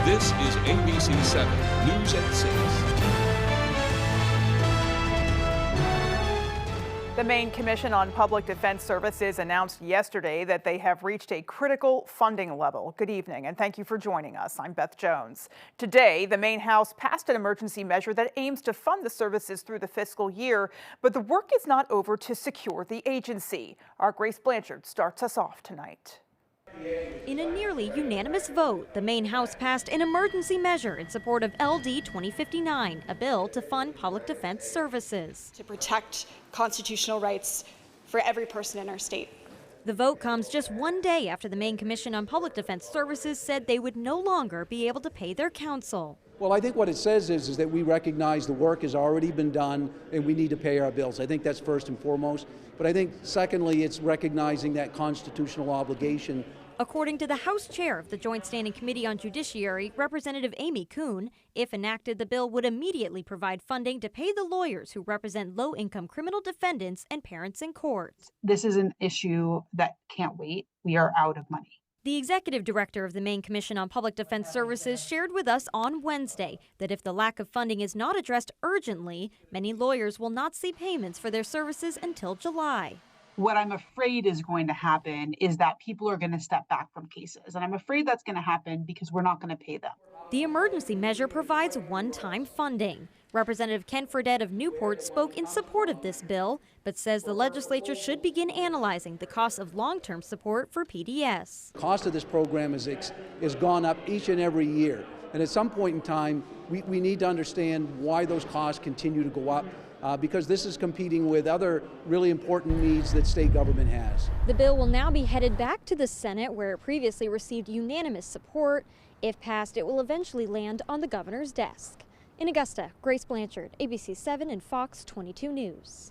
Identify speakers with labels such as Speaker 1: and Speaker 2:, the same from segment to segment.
Speaker 1: This is ABC 7 News at 6.
Speaker 2: The Maine Commission on Public Defense Services announced yesterday that they have reached a critical funding level. Good evening, and thank you for joining us. I'm Beth Jones. Today, the Maine House passed an emergency measure that aims to fund the services through the fiscal year, but the work is not over to secure the agency. Our Grace Blanchard starts us off tonight.
Speaker 3: In a nearly unanimous vote, the Maine House passed an emergency measure in support of LD 2059, a bill to fund public defense services.
Speaker 4: To protect constitutional rights for every person in our state.
Speaker 3: The vote comes just one day after the Maine Commission on Public Defense Services said they would no longer be able to pay their counsel.
Speaker 5: Well, I think what it says is that we recognize the work has already been done and we need to pay our bills. I think that's first and foremost. But I think secondly, it's recognizing that constitutional obligation.
Speaker 3: According to the House Chair of the Joint Standing Committee on Judiciary, Representative Amy Kuhn, if enacted, the bill would immediately provide funding to pay the lawyers who represent low-income criminal defendants and parents in court.
Speaker 6: This is an issue that can't wait. We are out of money.
Speaker 3: The executive director of the Maine Commission on Public Defense Services shared with us on Wednesday that if the lack of funding is not addressed urgently, many lawyers will not see payments for their services until July.
Speaker 6: What I'm afraid is going to happen is that people are going to step back from cases. And I'm afraid that's going to happen because we're not going to pay them.
Speaker 3: The emergency measure provides one-time funding. Representative Ken Fredette of Newport spoke in support of this bill, but says the legislature should begin analyzing the cost of long-term support for PDS.
Speaker 5: The cost of this program has gone up each and every year. And at some point in time, we need to understand why those costs continue to go up. Because this is competing with other really important needs that state government has.
Speaker 3: The bill will now be headed back to the Senate, where it previously received unanimous support. If passed, it will eventually land on the governor's desk. In Augusta, Grace Blanchard, ABC 7 and Fox 22 News.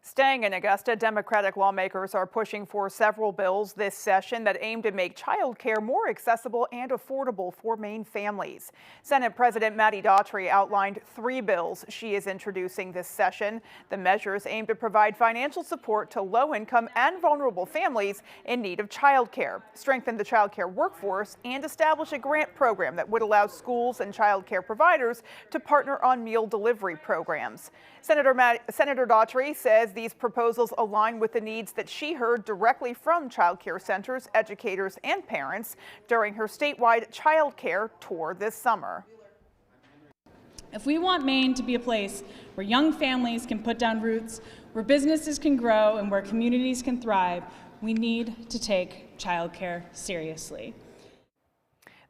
Speaker 2: Staying in Augusta, Democratic lawmakers are pushing for several bills this session that aim to make child care more accessible and affordable for Maine families. Senate President Maddie Daughtry outlined 3 bills she is introducing this session. The measures aim to provide financial support to low-income and vulnerable families in need of child care, strengthen the child care workforce, and establish a grant program that would allow schools and child care providers to partner on meal delivery programs. Senator Daughtry says these proposals align with the needs that she heard directly from child care centers, educators, and parents during her statewide child care tour this summer.
Speaker 7: If we want Maine to be a place where young families can put down roots, where businesses can grow, and where communities can thrive, we need to take child care seriously.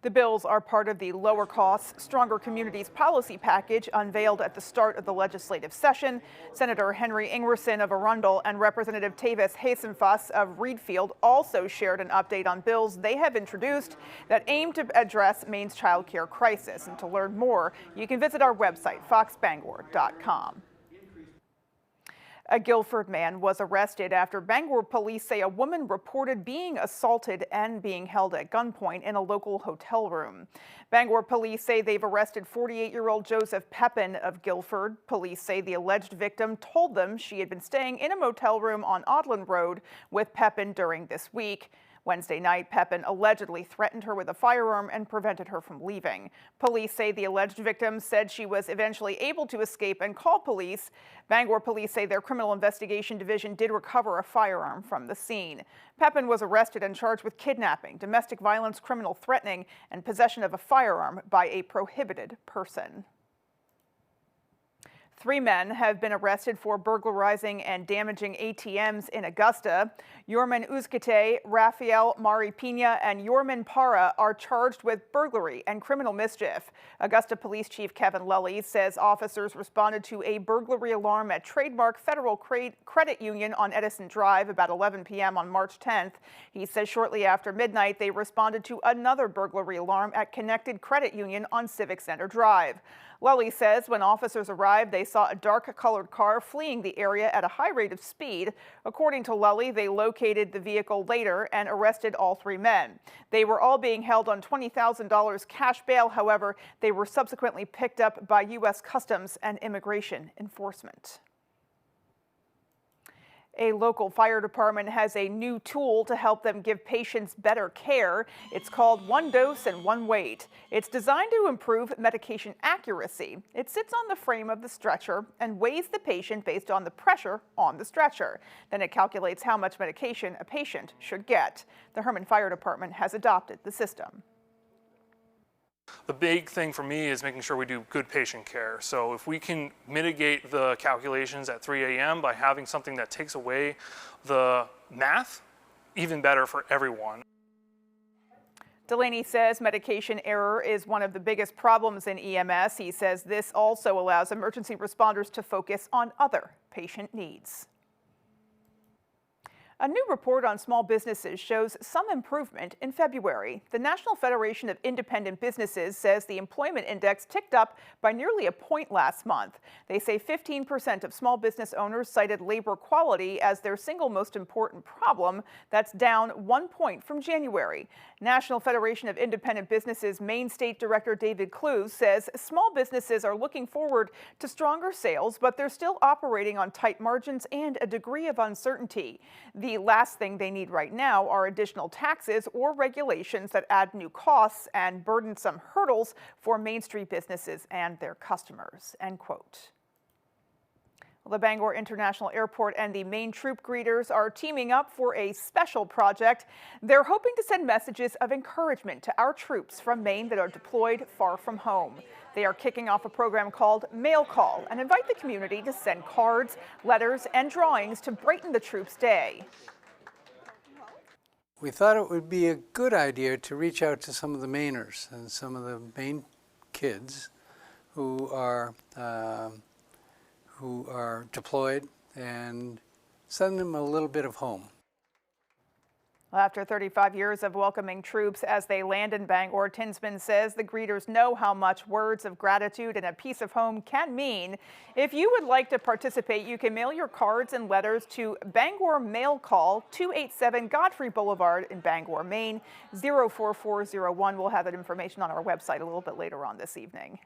Speaker 2: The bills are part of the Lower Costs, Stronger Communities policy package unveiled at the start of the legislative session. Senator Henry Ingwerson of Arundel and Representative Tavis Hasenfuss of Reedfield also shared an update on bills they have introduced that aim to address Maine's child care crisis. And to learn more, you can visit our website, foxbangor.com. A Guilford man was arrested after Bangor police say a woman reported being assaulted and being held at gunpoint in a local hotel room. Bangor police say they've arrested 48-year-old Joseph Pepin of Guilford. Police say the alleged victim told them she had been staying in a motel room on Audlin Road with Pepin during this week. Wednesday night, Pepin allegedly threatened her with a firearm and prevented her from leaving. Police say the alleged victim said she was eventually able to escape and call police. Bangor police say their criminal investigation division did recover a firearm from the scene. Pepin was arrested and charged with kidnapping, domestic violence, criminal threatening, and possession of a firearm by a prohibited person. 3 men have been arrested for burglarizing and damaging ATMs in Augusta. Yorman Uzquite, Rafael Maripina, and Yorman Para are charged with burglary and criminal mischief. Augusta Police Chief Kevin Lully says officers responded to a burglary alarm at Trademark Federal Credit Union on Edison Drive about 11 p.m. on March 10th. He says shortly after midnight they responded to another burglary alarm at Connected Credit Union on Civic Center Drive. Lully says when officers arrived, they saw a dark-colored car fleeing the area at a high rate of speed. According to Lully, they located the vehicle later and arrested all 3 men. They were all being held on $20,000 cash bail. However, they were subsequently picked up by U.S. Customs and Immigration Enforcement. A local fire department has a new tool to help them give patients better care. It's called One Dose and One Weight. It's designed to improve medication accuracy. It sits on the frame of the stretcher and weighs the patient based on the pressure on the stretcher. Then it calculates how much medication a patient should get. The Herman Fire Department has adopted the system.
Speaker 8: The big thing for me is making sure we do good patient care. So if we can mitigate the calculations at 3 a.m. by having something that takes away the math, even better for everyone.
Speaker 2: Delaney says medication error is one of the biggest problems in EMS. He says this also allows emergency responders to focus on other patient needs. A new report on small businesses shows some improvement in February. The National Federation of Independent Businesses says the employment index ticked up by nearly a point last month. They say 15% of small business owners cited labor quality as their single most important problem. That's down 1 point from January. National Federation of Independent Businesses Maine State Director David Clues says small businesses are looking forward to stronger sales, but they're still operating on tight margins and a degree of uncertainty. The last thing they need right now are additional taxes or regulations that add new costs and burdensome hurdles for Main Street businesses and their customers, end quote. Well, the Bangor International Airport and the Maine Troop Greeters are teaming up for a special project. They're hoping to send messages of encouragement to our troops from Maine that are deployed far from home. They are kicking off a program called Mail Call and invite the community to send cards, letters, and drawings to brighten the troops' day.
Speaker 9: We thought it would be a good idea to reach out to some of the Mainers and some of the Maine kids who are deployed and send them a little bit of home.
Speaker 2: After 35 years of welcoming troops as they land in Bangor, Tinsman says the greeters know how much words of gratitude and a piece of home can mean. If you would like to participate, you can mail your cards and letters to Bangor Mail Call, 287 Godfrey Boulevard in Bangor, Maine, 04401. We'll have that information on our website a little bit later on this evening.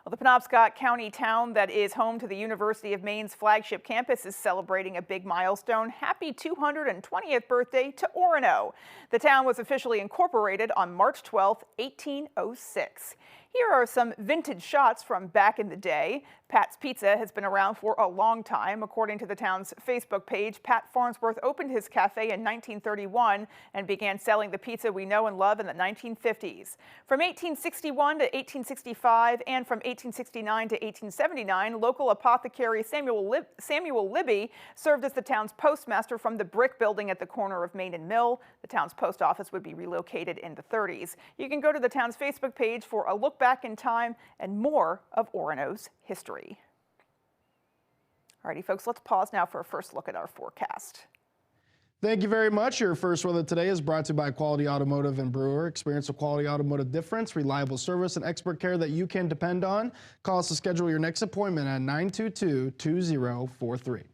Speaker 2: Well, the Penobscot County town that is home to the University of Maine's flagship campus is celebrating a big milestone. Happy 220th birthday to Orono. The town was officially incorporated on March 12, 1806. Here are some vintage shots from back in the day. Pat's Pizza has been around for a long time. According to the town's Facebook page, Pat Farnsworth opened his cafe in 1931 and began selling the pizza we know and love in the 1950s. From 1861 to 1865 and from 1869 to 1879, local apothecary Samuel Libby served as the town's postmaster from the brick building at the corner of Main and Mill. The town's post office would be relocated in the 30s. You can go to the town's Facebook page for a look back in time and more of Orono's history. Alrighty, folks, let's pause now for a first look at our forecast.
Speaker 10: Thank you very much. Your first weather today is brought to you by Quality Automotive and Brewer. Experience a quality automotive difference, reliable service, and expert care that you can depend on. Call us to schedule your next appointment at 922-2043.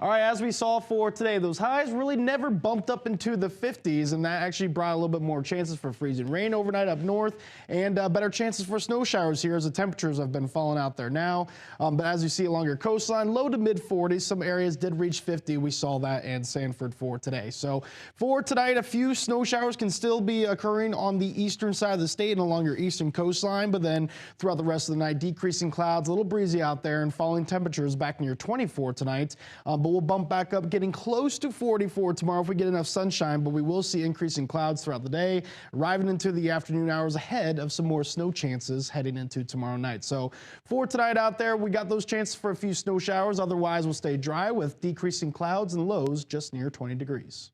Speaker 10: All right, as we saw for today, those highs really never bumped up into the 50s, and that actually brought a little bit more chances for freezing rain overnight up north and better chances for snow showers here as the temperatures have been falling out there now. But as you see along your coastline, low to mid 40s. Some areas did reach 50. We saw that in Sanford for today. So for tonight, a few snow showers can still be occurring on the eastern side of the state and along your eastern coastline, but then throughout the rest of the night, decreasing clouds, a little breezy out there, and falling temperatures back near 24 tonight. But we'll bump back up, getting close to 44 tomorrow if we get enough sunshine, but we will see increasing clouds throughout the day, arriving into the afternoon hours ahead of some more snow chances heading into tomorrow night. So for tonight out there, we got those chances for a few snow showers. Otherwise, we'll stay dry with decreasing clouds and lows just near 20 degrees.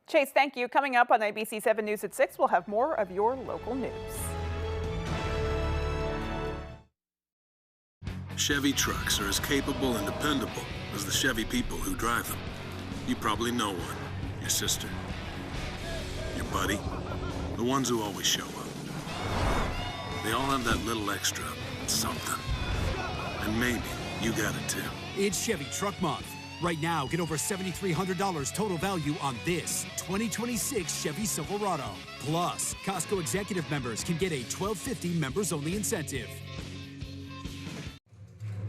Speaker 2: Chase, thank you. Coming up on ABC 7 News at 6, we'll have more of your local news.
Speaker 11: Chevy trucks are as capable and dependable as the Chevy people who drive them. You probably know one. Your sister. Your buddy. The ones who always show up. They all have that little extra something. And maybe you got it too.
Speaker 12: It's Chevy Truck Month. Right now, get over $7,300 total value on this 2026 Chevy Silverado. Plus, Costco Executive members can get a $12.50 members-only incentive.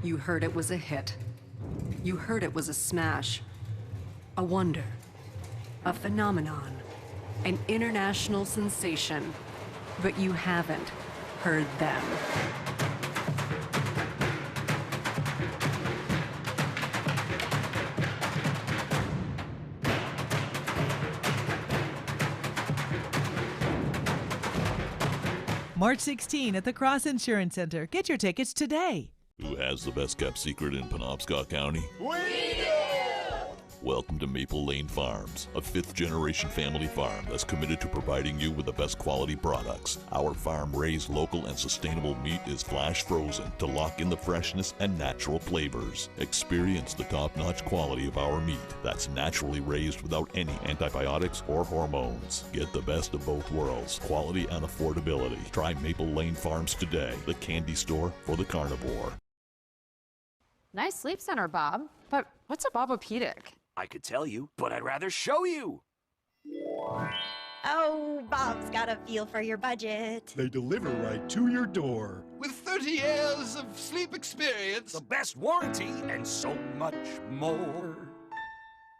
Speaker 13: You heard it was a hit. You heard it was a smash, a wonder, a phenomenon, an international sensation, but you haven't heard them.
Speaker 14: March 16 at the Cross Insurance Center. Get your tickets today.
Speaker 15: Who has the best kept secret in Penobscot County?
Speaker 16: We do!
Speaker 15: Welcome to Maple Lane Farms, a fifth-generation family farm that's committed to providing you with the best quality products. Our farm-raised local and sustainable meat is flash frozen to lock in the freshness and natural flavors. Experience the top-notch quality of our meat that's naturally raised without any antibiotics or hormones. Get the best of both worlds, quality and affordability. Try Maple Lane Farms today, the candy store for the carnivore.
Speaker 17: Nice sleep center, Bob. But what's a Bobopedic?
Speaker 18: I could tell you, but I'd rather show you.
Speaker 19: Oh, Bob's got a feel for your budget.
Speaker 20: They deliver right to your door.
Speaker 16: With 30 years of sleep experience,
Speaker 18: the best warranty, and so much more.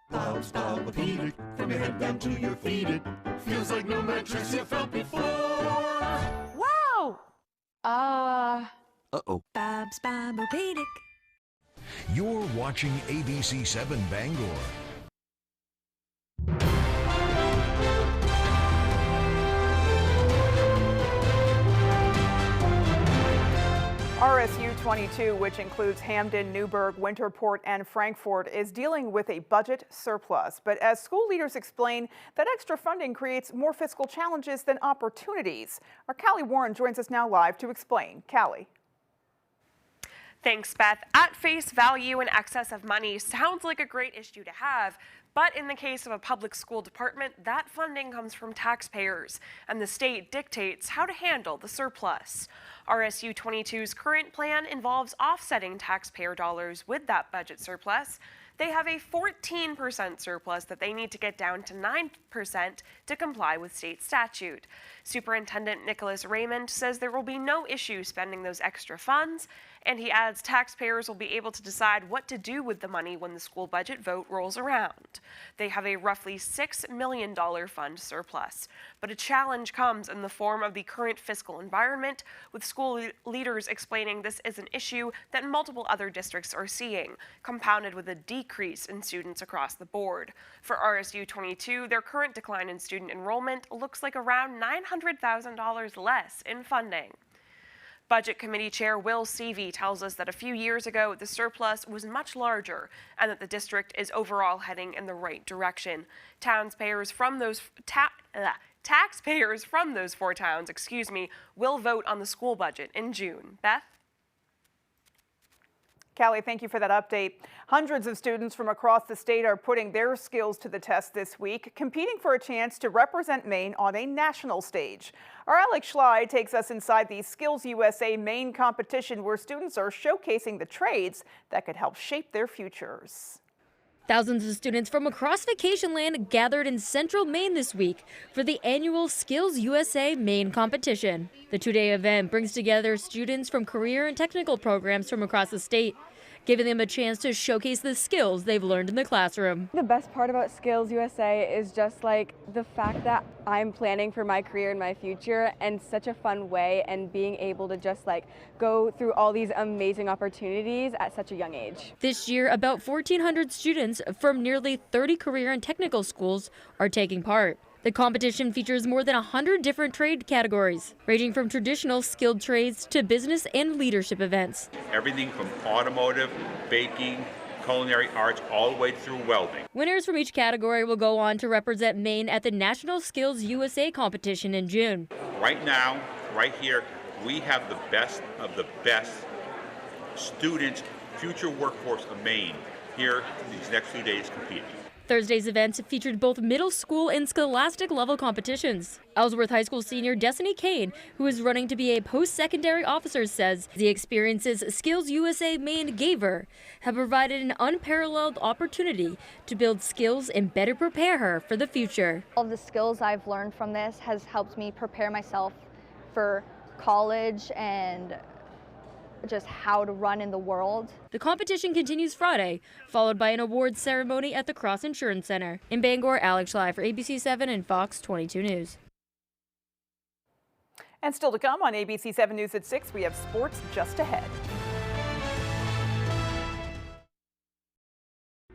Speaker 20: Bob's Bobopedic, from your head down to your feet, it feels like no mattress you felt before.
Speaker 17: Wow!
Speaker 18: Uh-oh.
Speaker 19: Bob's Bobopedic.
Speaker 21: You're watching ABC 7 Bangor.
Speaker 2: RSU 22, which includes Hamden, Newburgh, Winterport, and Frankfort, is dealing with a budget surplus. But as school leaders explain, that extra funding creates more fiscal challenges than opportunities. Our Callie Warren joins us now live to explain. Callie.
Speaker 22: Thanks, Beth. At face value, an excess of money sounds like a great issue to have, but in the case of a public school department, that funding comes from taxpayers, and the state dictates how to handle the surplus. RSU 22's current plan involves offsetting taxpayer dollars with that budget surplus. They have a 14% surplus that they need to get down to 9% to comply with state statute. Superintendent Nicholas Raymond says there will be no issue spending those extra funds, and he adds taxpayers will be able to decide what to do with the money when the school budget vote rolls around. They have a roughly $6 million fund surplus, but a challenge comes in the form of the current fiscal environment, with school leaders explaining this is an issue that multiple other districts are seeing, compounded with a decrease in students across the board. For RSU 22, their current decline in student enrollment looks like around $900,000 less in funding. Budget Committee Chair Will Seavey tells us that a few years ago, the surplus was much larger and that the district is overall heading in the right direction. Taxpayers from those four towns, will vote on the school budget in June. Beth?
Speaker 2: Callie, thank you for that update. Hundreds of students from across the state are putting their skills to the test this week, competing for a chance to represent Maine on a national stage. Our Alex Schley takes us inside the Skills USA Maine competition, where students are showcasing the trades that could help shape their futures.
Speaker 3: Thousands of students from across vacation land gathered in central Maine this week for the annual Skills USA Maine competition. The two-day event brings together students from career and technical programs from across the state, giving them a chance to showcase the skills they've learned in the classroom.
Speaker 23: The best part about Skills USA is just like the fact that I'm planning for my career and my future in such a fun way, and being able to just like go through all these amazing opportunities at such a young age.
Speaker 3: This year, about 1,400 students from nearly 30 career and technical schools are taking part. The competition features more than 100 different trade categories, ranging from traditional skilled trades to business and leadership events.
Speaker 24: Everything from automotive, baking, culinary arts, all the way through welding.
Speaker 3: Winners from each category will go on to represent Maine at the National Skills USA competition in June.
Speaker 24: Right now, right here, we have the best of the best students, future workforce of Maine here these next few days competing.
Speaker 3: Thursday's event featured both middle school and scholastic level competitions. Ellsworth High School senior Destiny Kane, who is running to be a post-secondary officer, says the experiences Skills USA Maine gave her have provided an unparalleled opportunity to build skills and better prepare her for the future.
Speaker 25: All of the skills I've learned from this has helped me prepare myself for college and just how to run in the world.
Speaker 1: The competition continues Friday, followed by an awards ceremony at the Cross Insurance Center. In Bangor, Alex Schley for ABC 7 and Fox 22 News.
Speaker 2: And still to come on ABC 7 News at 6, we have sports just ahead.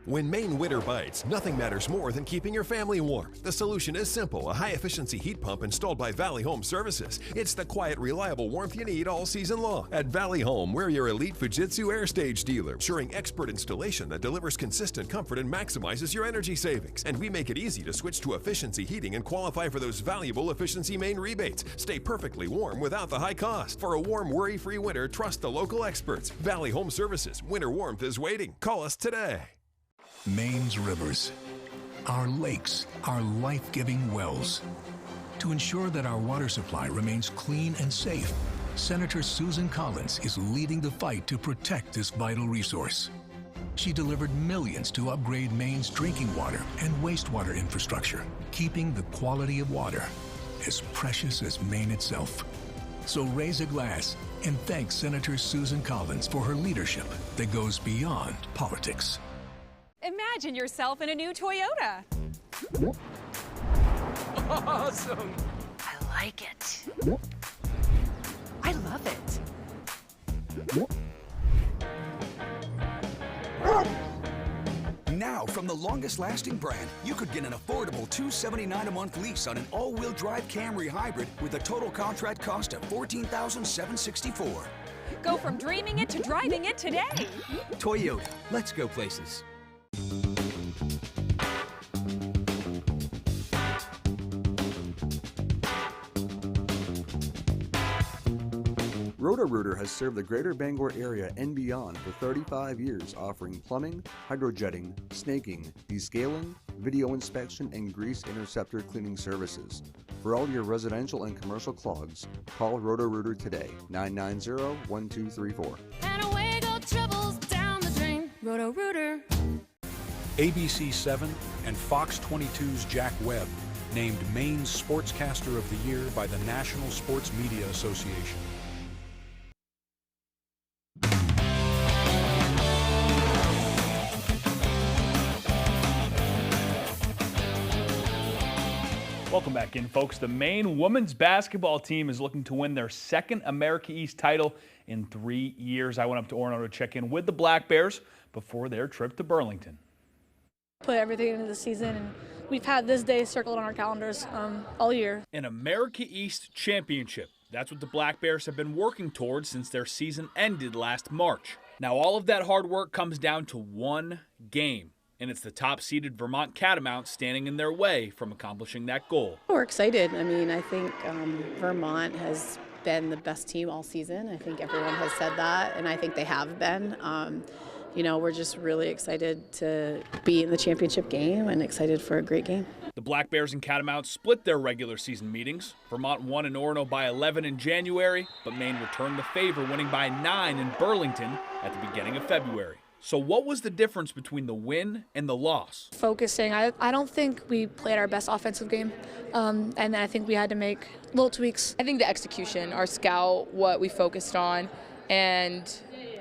Speaker 4: When Maine winter bites, nothing matters more than keeping your family warm. The solution is simple, a high-efficiency heat pump installed by Valley Home Services. It's the quiet, reliable warmth you need all season long. At Valley Home, we're your elite Fujitsu Air Stage dealer, ensuring expert installation that delivers consistent comfort and maximizes your energy savings. And we make it easy to switch to efficiency heating and qualify for those valuable Efficiency Maine rebates. Stay perfectly warm without the high cost. For a warm, worry-free winter, trust the local experts. Valley Home Services. Winter warmth is waiting. Call us today.
Speaker 21: Maine's rivers, our lakes, our life-giving wells. To ensure that our water supply remains clean and safe, Senator Susan Collins is leading the fight to protect this vital resource. She delivered millions to upgrade Maine's drinking water and wastewater infrastructure, keeping the quality of water as precious as Maine itself. So raise a glass and thank Senator Susan Collins for her leadership that goes beyond politics.
Speaker 5: Imagine yourself in a new Toyota.
Speaker 6: Awesome!
Speaker 5: I like it. I love it.
Speaker 12: Now, from the longest-lasting brand, you could get an affordable $279 a month lease on an all-wheel drive Camry hybrid with a total contract cost of $14,764.
Speaker 5: Go from dreaming it to driving it today.
Speaker 12: Toyota, let's go places.
Speaker 7: Roto-Rooter has served the greater Bangor area and beyond for 35 years, offering plumbing, hydrojetting, snaking, descaling, video inspection, and grease interceptor cleaning services. For all your residential and commercial clogs, call Roto-Rooter today, 990-1234.
Speaker 5: And away go troubles down the drain. Roto-Rooter.
Speaker 26: ABC 7 and Fox 22's Jack Webb named Maine's Sportscaster of the Year by the National Sports Media Association.
Speaker 27: Welcome back in, folks. The Maine women's basketball team is looking to win their second America East title in 3 years. I went up to Orono to check in with the Black Bears before their trip to Burlington.
Speaker 28: Put everything into the season, and we've had this day circled on our calendars all year.
Speaker 27: An America East championship. That's what the Black Bears have been working towards since their season ended last March. Now, all of that hard work comes down to one game, and it's the top-seeded Vermont Catamounts standing in their way from accomplishing that goal.
Speaker 29: We're excited. I mean, I think Vermont has been the best team all season. I think everyone has said that, and I think they have been. You know, we're just really excited to be in the championship game and excited for a great game.
Speaker 27: The Black Bears and Catamounts split their regular season meetings. Vermont won in Orono by 11 in January, but Maine returned the favor, winning by 9 in Burlington at the beginning of February. So what was the difference between the win and the loss?
Speaker 28: Focusing. I don't think we played our best offensive game, and I think we had to make little tweaks.
Speaker 30: I think the execution, our scout, what we focused on, and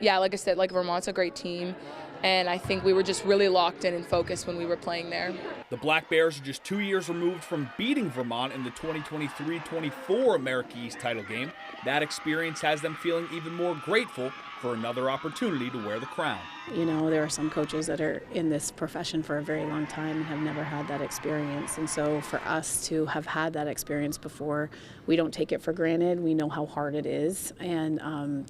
Speaker 30: yeah, like I said, like Vermont's a great team, and I think we were just really locked in and focused when we were playing there.
Speaker 27: The Black Bears are just 2 years removed from beating Vermont in the 2023-24 America East title game. That experience has them feeling even more grateful for another opportunity to wear the crown.
Speaker 29: You know, there are some coaches that are in this profession for a very long time and have never had that experience. And so for us to have had that experience before, we don't take it for granted. We know how hard it is, and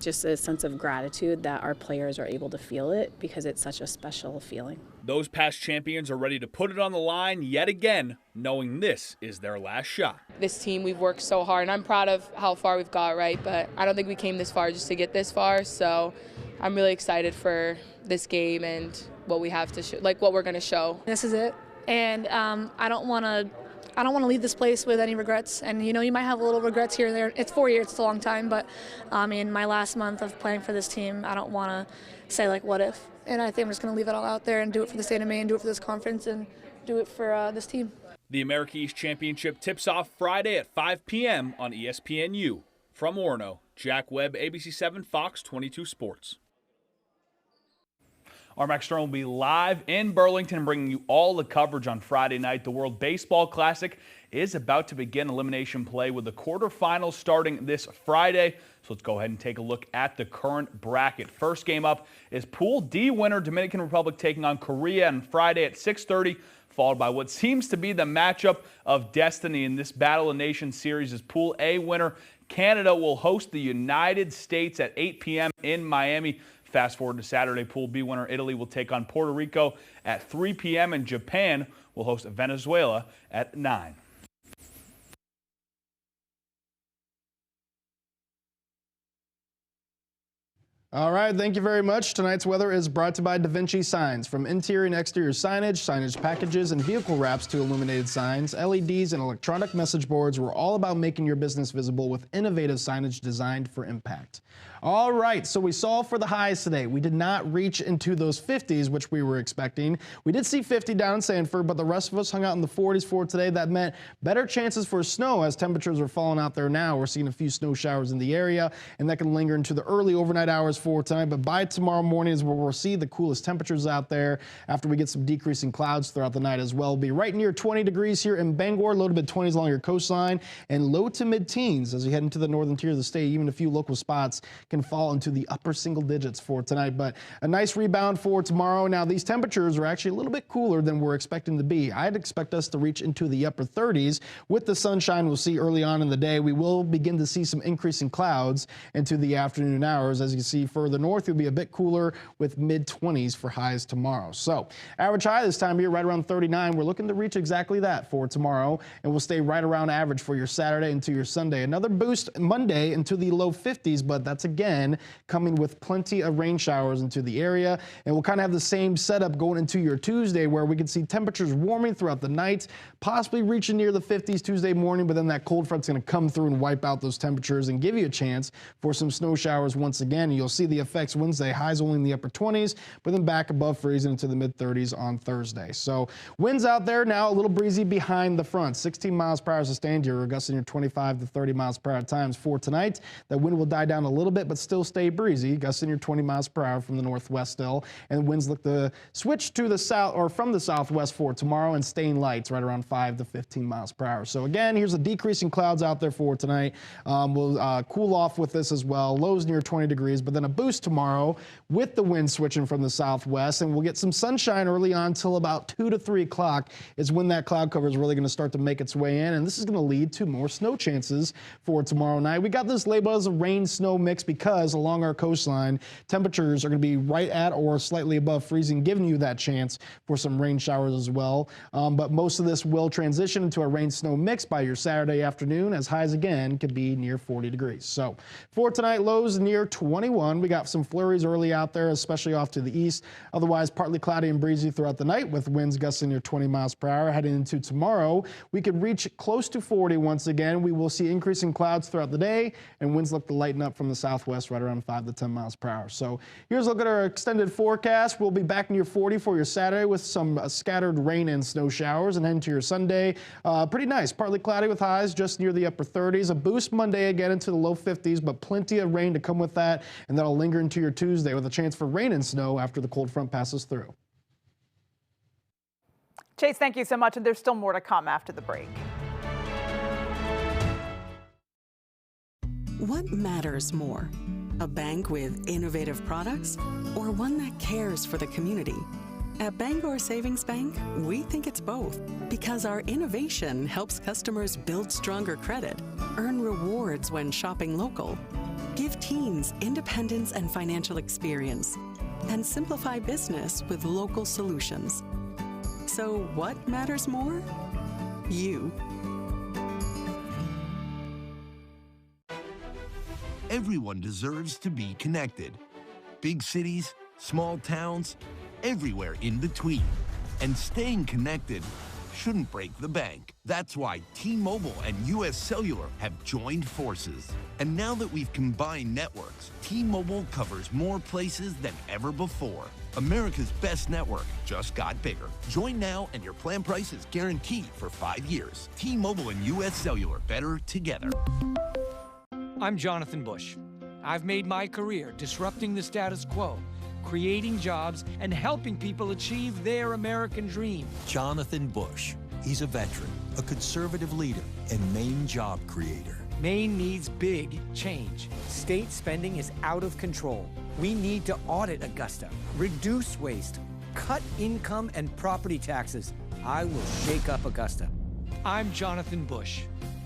Speaker 29: just a sense of gratitude that our players are able to feel it because it's such a special feeling.
Speaker 27: Those past champions are ready to put it on the line yet again, knowing this is their last shot.
Speaker 30: This team, we've worked so hard, and I'm proud of how far we've got, right? But I don't think we came this far just to get this far, so I'm really excited for this game and what we have to show, like what we're going to show.
Speaker 28: This is it, and I don't want to leave this place with any regrets. And you know, you might have a little regrets here and there. It's 4 years, it's a long time, but in my last month of playing for this team, I don't want to say like what if. And I think I'm just going to leave it all out there and do it for the state of Maine, do it for this conference, and do it for this team.
Speaker 27: The America East Championship tips off Friday at 5 p.m. on ESPNU. From Orono, Jack Webb, ABC 7, Fox 22 Sports. Our Max Stern will be live in Burlington, bringing you all the coverage on Friday night. The World Baseball Classic is about to begin elimination play with the quarterfinals starting this Friday. So let's go ahead and take a look at the current bracket. First game up is Pool D winner Dominican Republic taking on Korea on Friday at 6:30, followed by what seems to be the matchup of destiny in this Battle of Nations series is Pool A winner Canada will host the United States at 8 p.m. in Miami. Fast forward to Saturday, Pool B winner Italy will take on Puerto Rico at 3 p.m. and Japan will host Venezuela at 9.
Speaker 6: All right, thank you very much. Tonight's weather is brought to you by WVII Signs. From interior and exterior signage, signage packages, and vehicle wraps to illuminated signs, LEDs, and electronic message boards, we're all about making your business visible with innovative signage designed for impact. All right, so we saw for the highs today. We did not reach into those 50s, which we were expecting. We did see 50 down in Sanford, but the rest of us hung out in the 40s for today. That meant better chances for snow as temperatures are falling out there now. We're seeing a few snow showers in the area, and that can linger into the early overnight hours for tonight. But by tomorrow morning is where we'll see the coolest temperatures out there after we get some decreasing clouds throughout the night as well. We'll be right near 20 degrees here in Bangor, low to mid-20s along your coastline, and low to mid-teens as we head into the northern tier of the state. Even a few local spots can fall into the upper single digits for tonight, but a nice rebound for tomorrow. Now, these temperatures are actually a little bit cooler than we're expecting to be. I'd expect us to reach into the upper 30s. With the sunshine we'll see early on in the day, we will begin to see some increasing clouds into the afternoon hours. As you see further north, it'll be a bit cooler with mid-20s for highs tomorrow. So, average high this time of year right around 39. We're looking to reach exactly that for tomorrow, and we'll stay right around average for your Saturday into your Sunday. Another boost Monday into the low 50s, but that's again coming with plenty of rain showers into the area. And we'll kind of have the same setup going into your Tuesday, where we can see temperatures warming throughout the night, possibly reaching near the 50s Tuesday morning, but then that cold front's going to come through and wipe out those temperatures and give you a chance for some snow showers once again. You'll see the effects Wednesday, highs only in the upper 20s, but then back above freezing into the mid-30s on Thursday. So winds out there now a little breezy behind the front. 16 miles per hour sustained here, gusting near 25 to 30 miles per hour times for tonight. That wind will die down a little bit, but still stay breezy, gusting near 20 miles per hour from the northwest still. And winds look to switch to the south or from the southwest for tomorrow and staying lights right around 5 to 15 miles per hour. So again, here's a decreasing clouds out there for tonight. We'll cool off with this as well. Lows near 20 degrees, but then a boost tomorrow with the wind switching from the southwest, and we'll get some sunshine early on till about 2 to 3 o'clock is when that cloud cover is really going to start to make its way in, and this is going to lead to more snow chances for tomorrow night. We got this labeled as a rain-snow mix because along our coastline, temperatures are going to be right at or slightly above freezing, giving you that chance for some rain showers as well. But most of this will transition into a rain-snow mix by your Saturday afternoon, as highs again could be near 40 degrees. So for tonight, lows near 21. We got some flurries early out there, especially off to the east. Otherwise, partly cloudy and breezy throughout the night with winds gusting near 20 miles per hour. Heading into tomorrow, we could reach close to 40 once again. We will see increasing clouds throughout the day, and winds look to lighten up from the southwest right around 5 to 10 miles per hour. So here's a look at our extended forecast. We'll be back near 40 for your Saturday with some scattered rain and snow showers, and heading to your Sunday, pretty nice. Partly cloudy with highs just near the upper 30s. A boost Monday again into the low 50s, but plenty of rain to come with that, and that'll linger into your Tuesday with a chance for rain and snow after the cold front passes through.
Speaker 2: Chase, thank you so much, and there's still more to come after the break.
Speaker 8: What matters more? A bank with innovative products or one that cares for the community? At Bangor Savings Bank, we think it's both because our innovation helps customers build stronger credit, earn rewards when shopping local, give teens independence and financial experience, and simplify business with local solutions. So what matters more? You.
Speaker 9: Everyone deserves to be connected. Big cities, small towns, everywhere in between. And staying connected shouldn't break the bank. That's why T-Mobile and US Cellular have joined forces. And now that we've combined networks, T-Mobile covers more places than ever before. America's best network just got bigger. Join now and your plan price is guaranteed for 5 years. T-Mobile and US Cellular, better together.
Speaker 10: I'm Jonathan Bush. I've made my career disrupting the status quo, creating jobs, and helping people achieve their American dream.
Speaker 11: Jonathan Bush. He's a veteran, a conservative leader, and Maine job creator.
Speaker 10: Maine needs big change. State spending is out of control. We need to audit Augusta, reduce waste, cut income and property taxes. I will shake up Augusta. I'm Jonathan Bush.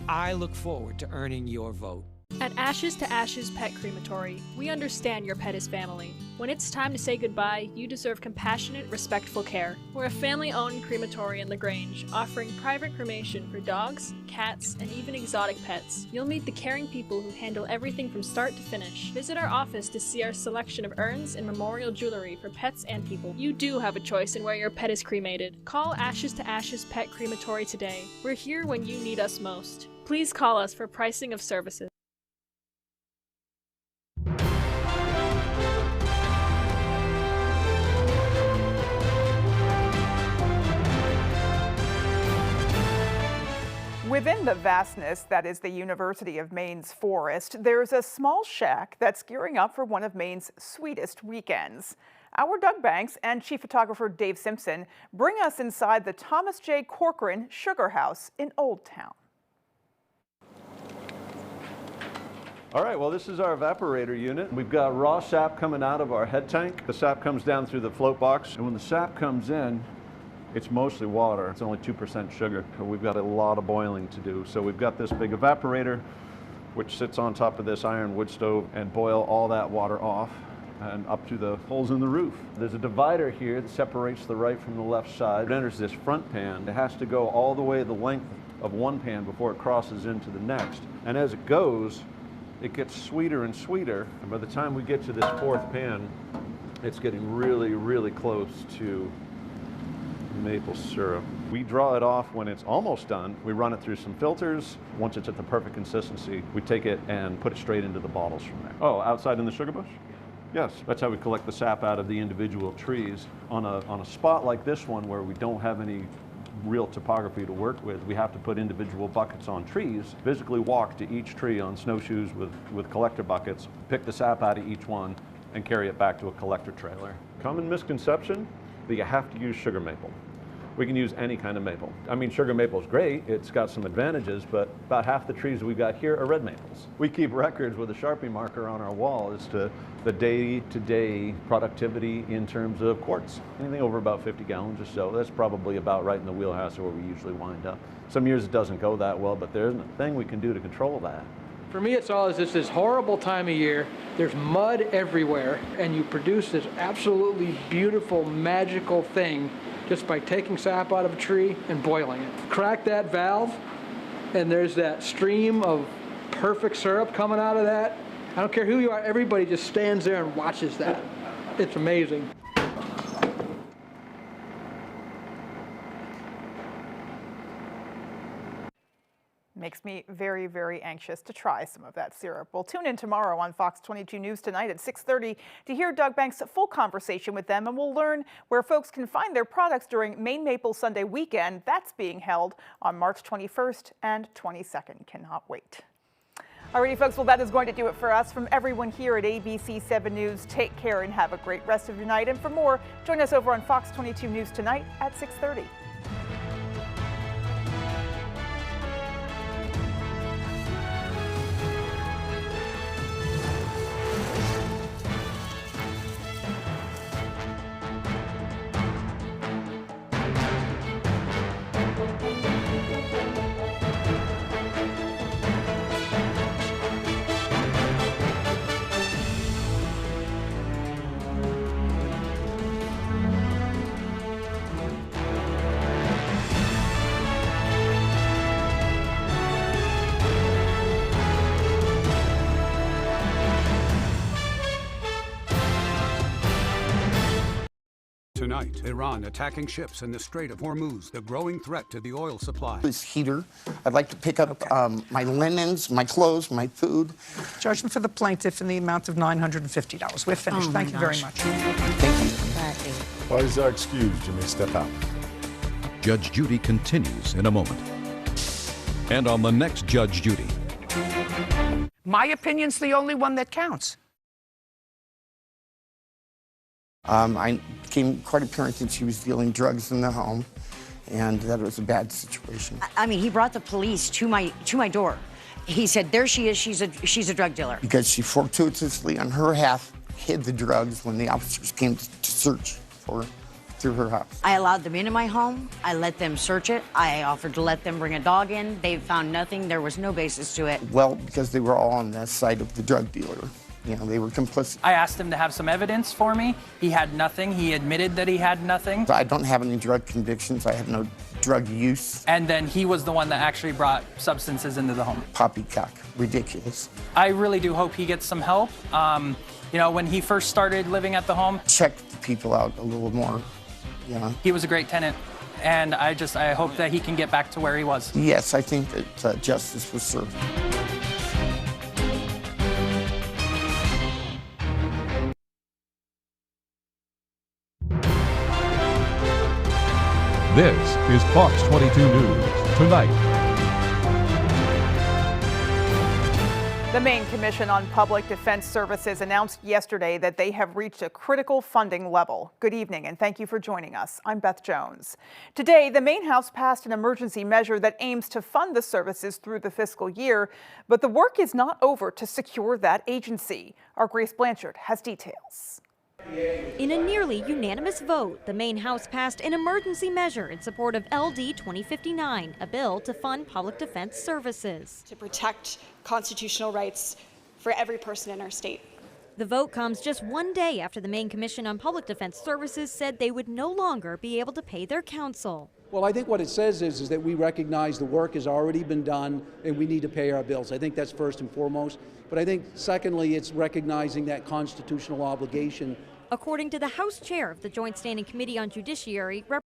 Speaker 10: I look forward to earning your vote.
Speaker 13: At Ashes to Ashes Pet Crematory, we understand your pet is family. When it's time to say goodbye, you deserve compassionate, respectful care. We're a family-owned crematory in LaGrange, offering private cremation for dogs, cats, and even exotic pets. You'll meet the caring people who handle everything from start to finish. Visit our office to see our selection of urns and memorial jewelry for pets and people. You do have a choice in where your pet is cremated. Call Ashes to Ashes Pet Crematory today. We're here when you need us most. Please call us for pricing of services.
Speaker 2: Within the vastness that is the University of Maine's forest, there's a small shack that's gearing up for one of Maine's sweetest weekends. Our Doug Banks and chief photographer Dave Simpson bring us inside the Thomas J. Corcoran Sugar House in Old Town.
Speaker 14: All right, well, this is our evaporator unit. We've got raw sap coming out of our head tank. The sap comes down through the float box, and when the sap comes in, it's mostly water. It's only 2% sugar. We've got a lot of boiling to do. So we've got this big evaporator, which sits on top of this iron wood stove and boil all that water off and up to the holes in the roof. There's a divider here that separates the right from the left side. It enters this front pan. It has to go all the way the length of one pan before it crosses into the next. And as it goes, it gets sweeter and sweeter. And by the time we get to this fourth pan, it's getting really, really close to maple syrup. We draw it off when it's almost done. We run it through some filters. Once it's at the perfect consistency, we take it and put it straight into the bottles from there. Oh, outside in the sugar bush? Yes, that's how we collect the sap out of the individual trees. On a spot like this one where we don't have any real topography to work with, we have to put individual buckets on trees, physically walk to each tree on snowshoes with collector buckets, pick the sap out of each one, and carry it back to a collector trailer. Common misconception that you have to use sugar maple. We can use any kind of maple. I mean, sugar maple is great. It's got some advantages, but about half the trees we've got here are red maples. We keep records with a Sharpie marker on our wall as to the day-to-day productivity in terms of quarts. Anything over about 50 gallons or so, that's probably about right in the wheelhouse of where we usually wind up. Some years it doesn't go that well, but there isn't a thing we can do to control that.
Speaker 10: For me, it's all just this horrible time of year. There's mud everywhere, and you produce this absolutely beautiful, magical thing just by taking sap out of a tree and boiling it. Crack that valve, and there's that stream of perfect syrup coming out of that. I don't care who you are, everybody just stands there and watches that. It's amazing.
Speaker 2: Makes me very, very anxious to try some of that syrup. We'll tune in tomorrow on Fox 22 News Tonight at 6:30 to hear Doug Banks' full conversation with them, and we'll learn where folks can find their products during Maine Maple Sunday weekend. That's being held on March 21st and 22nd. Cannot wait. Alrighty, folks, well, that is going to do it for us. From everyone here at ABC 7 News, take care and have a great rest of your night. And for more, join us over on Fox 22 News Tonight at 6:30.
Speaker 12: Tonight, Iran attacking ships in the Strait of Hormuz, the growing threat to the oil supply.
Speaker 15: This heater. I'd like to pick up my linens, my clothes, my food.
Speaker 16: Judgment for the plaintiff in the amount of $950. We're finished. Thank you very much.
Speaker 15: Thank you.
Speaker 17: Parties are excused. You may step out.
Speaker 18: Judge Judy continues in a moment. And on the next Judge Judy.
Speaker 16: My opinion's the only one that counts.
Speaker 15: I became quite apparent that she was dealing drugs in the home, and that it was a bad situation.
Speaker 1: I mean, he brought the police to my door. He said, "There she is. She's a drug dealer."
Speaker 15: Because she fortuitously, on her half, hid the drugs when the officers came to search for her through her house.
Speaker 1: I allowed them into my home. I let them search it. I offered to let them bring a dog in. They found nothing. There was no basis to it.
Speaker 15: Well, because they were all on the side of the drug dealer. You know, they were complicit.
Speaker 3: I asked him to have some evidence for me. He had nothing. He admitted that he had nothing.
Speaker 15: I don't have any drug convictions. I have no drug use.
Speaker 3: And then he was the one that actually brought substances into the home.
Speaker 15: Poppycock. Ridiculous.
Speaker 3: I really do hope he gets some help. You know, when he first started living at the home,
Speaker 15: check the people out a little more. Yeah.
Speaker 3: He was a great tenant. And I hope that he can get back to where he was.
Speaker 15: Yes, I think that justice was served.
Speaker 18: This is Fox 22 News Tonight.
Speaker 2: The Maine Commission on Public Defense Services announced yesterday that they have reached a critical funding level. Good evening, and thank you for joining us. I'm Beth Jones. Today, the Maine House passed an emergency measure that aims to fund the services through the fiscal year, but the work is not over to secure that agency. Our Grace Blanchard has details.
Speaker 4: In a nearly unanimous vote, the Maine House passed an emergency measure in support of LD 2059, a bill to fund public defense services.
Speaker 19: To protect constitutional rights for every person in our state.
Speaker 4: The vote comes just one day after the Maine Commission on Public Defense Services said they would no longer be able to pay their counsel.
Speaker 20: Well, I think what it says is that we recognize the work has already been done and we need to pay our bills. I think that's first and foremost. But I think secondly, it's recognizing that constitutional obligation.
Speaker 4: According to the House chair of the Joint Standing Committee on Judiciary,